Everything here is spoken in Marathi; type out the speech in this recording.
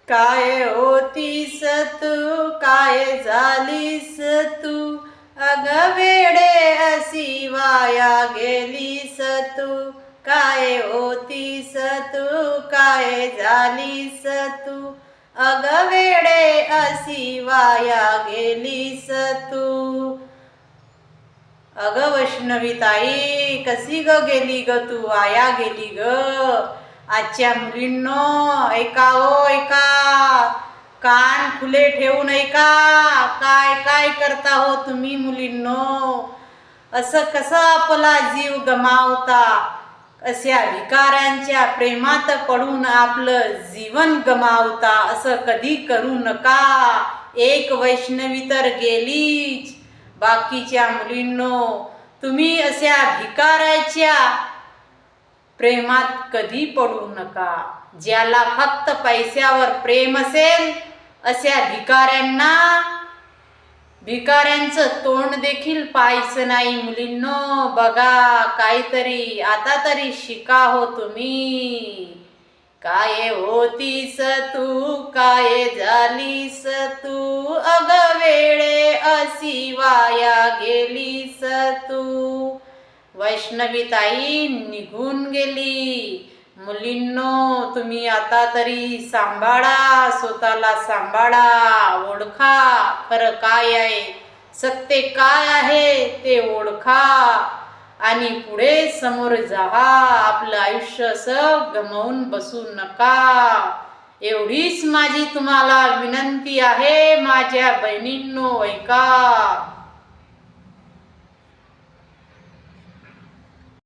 काय होतीस तू, काय झालीस तू, अग वेडे अशी वाया गेलीस तू. काय होतीस तू, काय झालीस तू, अग वेडे अशी वाया गेलीस तू. अग वैष्णवी ताई, कशी ग गेली ग तू, वाया गेली ग. आजच्या मुलींनो ऐका, ओ ऐका, कान खुले ठेवून ऐका. काय काय करता हो तुम्ही मुलींनो. असं कसं आपला जीव गमावता. अशा भिकाऱ्यांच्या प्रेमात पडून आपलं जीवन गमावता. असं कधी करू नका. एक वैष्णवी तर गेलीच. बाकीच्या मुलींनो, तुम्ही अशा भिकाऱ्याच्या प्रेमात कधी पडू नका. ज्याला फक्त पैशावर प्रेम असेल अशा भिकाऱ्यांचं तोंड देखील पाहायचं नाही. मुलींनो बघा, काहीतरी आता तरी शिका हो तुम्ही. काय होतीस तू, काय झालीस तू, अग वेडे अशी वाया गेलीस तू. वैष्णवी ताई निघून गेली. मुलींनो तुम्ही आता तरी सांभाळा, स्वतःला सांभाळा. ओळखा खरं काय आहे, सत्य काय आहे ते ओळखा आणि पुढे समोर जावा. आपलं आयुष्य असं गमावून बसू नका. एवढीच माझी तुम्हाला विनंती आहे. माझ्या बहिणींनो ऐका.